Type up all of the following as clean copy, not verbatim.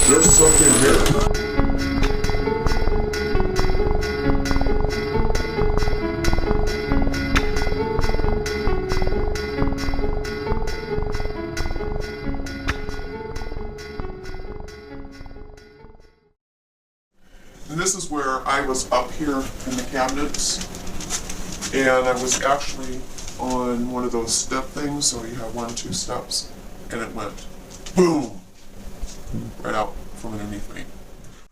There's something here. And this is where I was up here in the cabinets, and I was actually on one of those step things, so you have 1, 2 steps, and it went boom, right out from underneath me.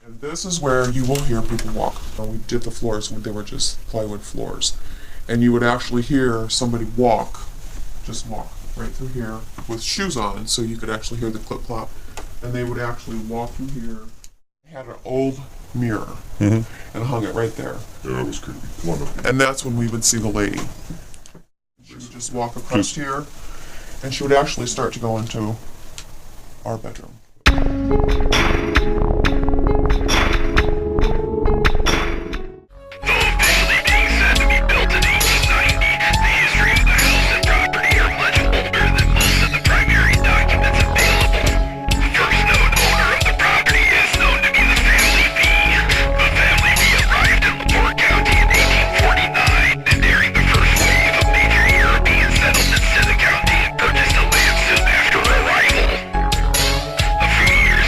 And this is where you will hear people walk. We did the floors when they were just plywood floors, and you would actually hear somebody just walk right through here with shoes on, so you could actually hear the clip-clop, and they would actually walk through here. They had an old mirror and hung it right there. Yeah, that was creepy. Wonderful. And that's when we would see the lady. She would just walk across here, and she would actually start to go into our bedroom.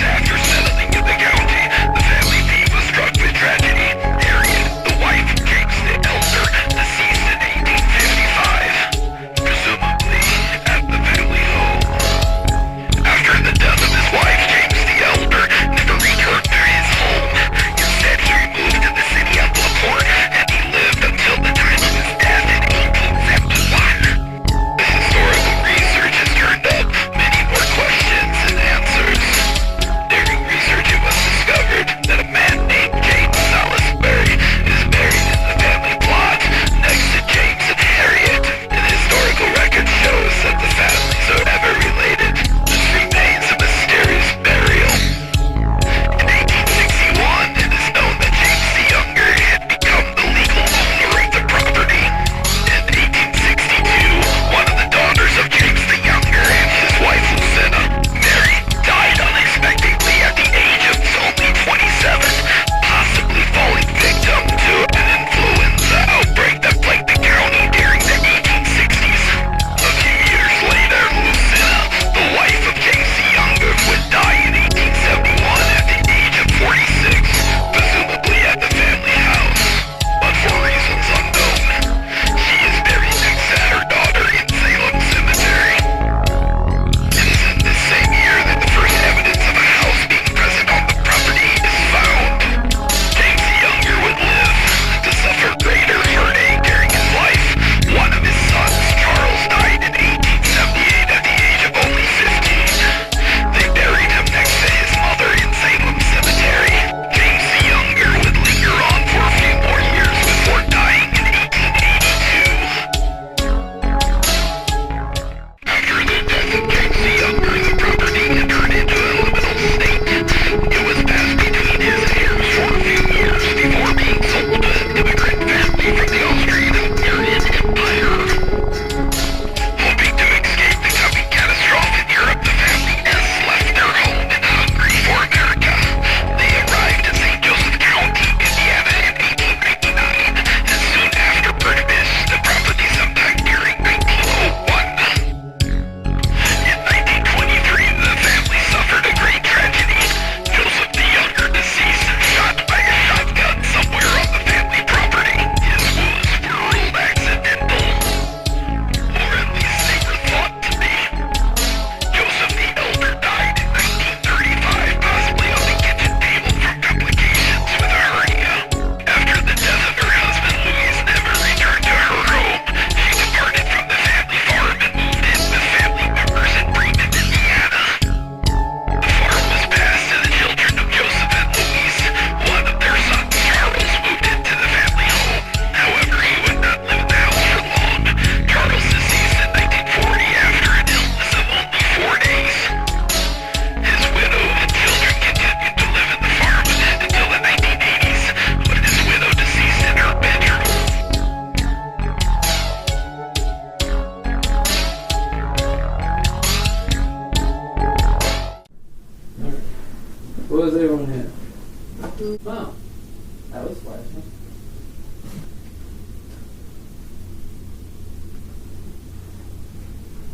After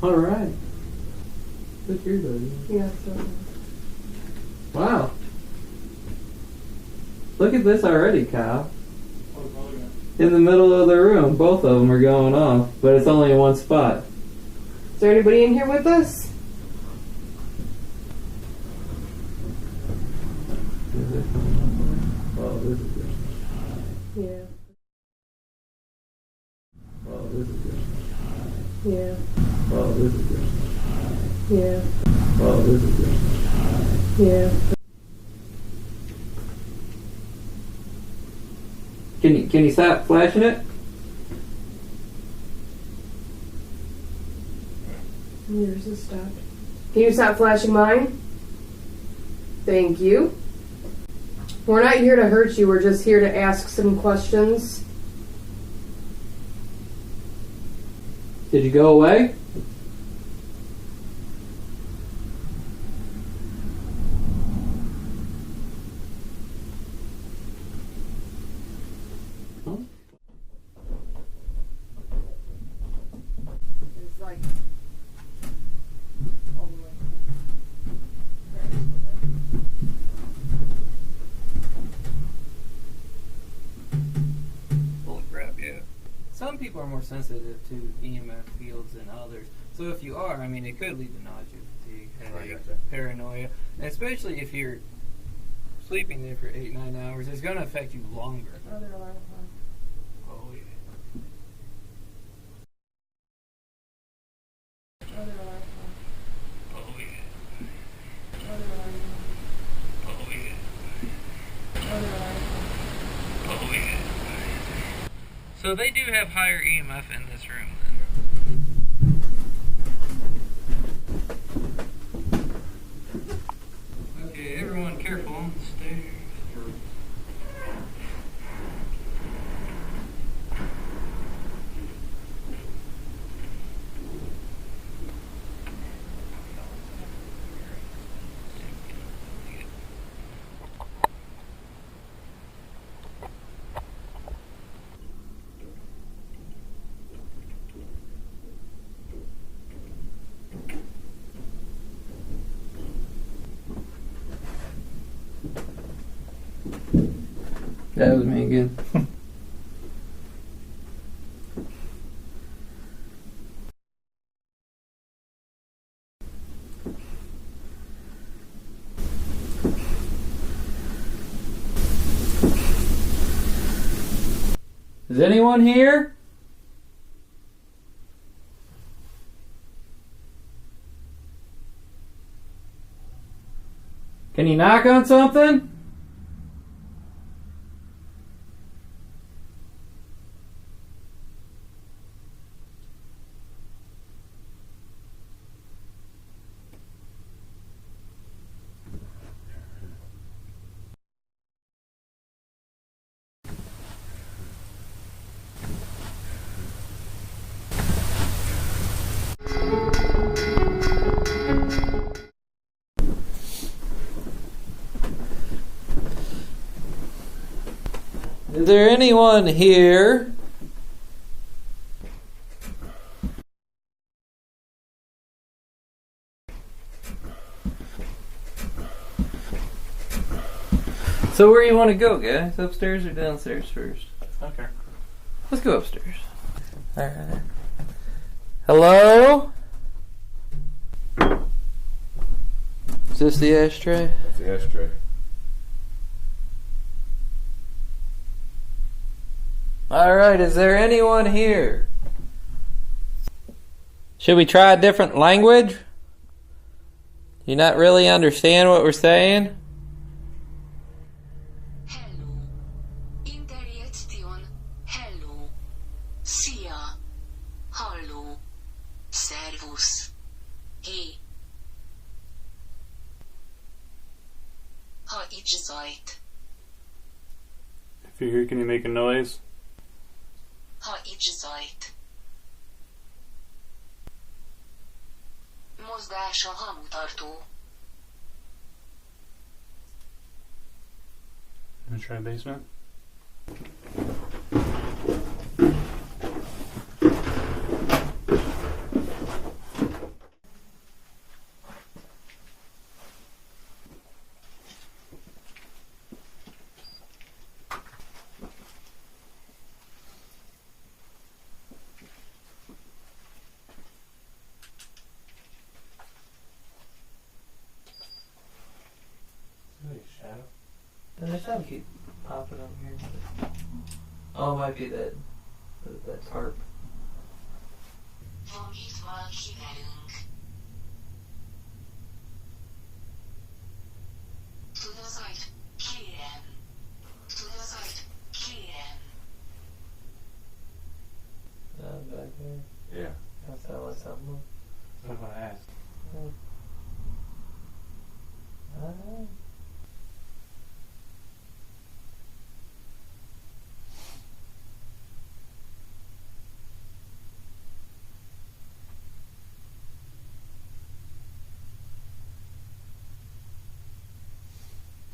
Alright. Look here, buddy. Yeah, so. Wow. Look at this already, Kyle. In the middle of the room, both of them are going off, but it's only in one spot. Is there anybody in here with us? Is it? Oh, this is good. Yeah. Oh, this is good. Yeah. Oh, this is good. Yeah. Oh, this is good. Yeah. Can you stop flashing it? Yours is stopped. Can you stop flashing mine? Thank you. We're not here to hurt you, we're just here to ask some questions. Did you go away? It's like Holy crap, yeah. Some people are more sensitive to EMF fields than others. So if you are, I mean, it could lead to nausea, fatigue, headache, paranoia. And especially if you're sleeping there for 8-9 hours, it's going to affect you longer. other alarm clock. Oh, yeah. Other alarm clock. Oh, yeah. Other alarm clock. Oh, yeah. Other alarm clock. Oh, yeah. So they do have higher EMF in this room then. Okay, everyone careful on the stairs. That was me again. Is anyone here? Can you knock on something? Is there anyone here? So where do you want to go, guys? Upstairs or downstairs first? Okay. Let's go upstairs. Alright. Hello? Is this the ashtray? That's the ashtray. Alright, is there anyone here? Should we try a different language? You not really understand what we're saying? Hello. Interjection. Hello. Szia. Hallo. Servus. Hey. Ha ich seid. If you're here, can you make a noise? Ha ich seid. Mozgás a hamutartó. Gonna try basement. might be that tarp. Van itt valaki velünk. Tud az ajt, kérem. Tud az ajt, kérem. Back there. Yeah. That sounds like something. What if I asked?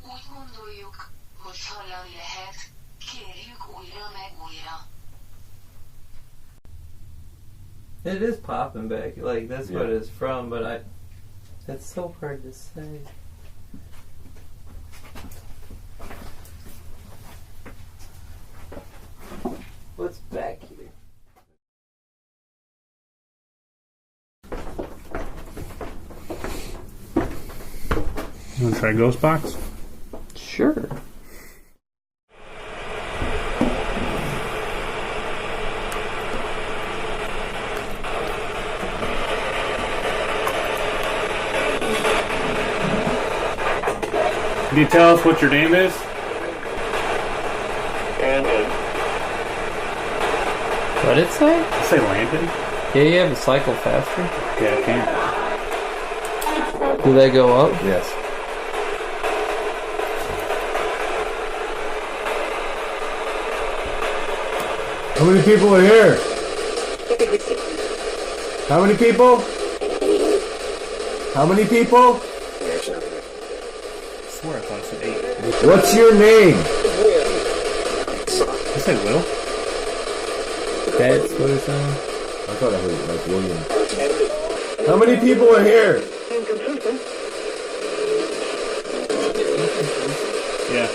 Úgy gondoljuk, hogy hallani lehet, kérjük újra meg újra. It is popping back, like that's what Yeah. it's from, but it's so hard to say. What's back here? You want to try Ghost Box? Sure. Can you tell us what your name is? What'd it say? I say Landon. Yeah, you have to cycle faster. Yeah, I can. Do they go up? Yes. How many people are here? How many people? How many people? I swear I thought I said 8. What's your name? I said Will. That's what it's saying. I thought I heard like William. How many people are here? Yeah.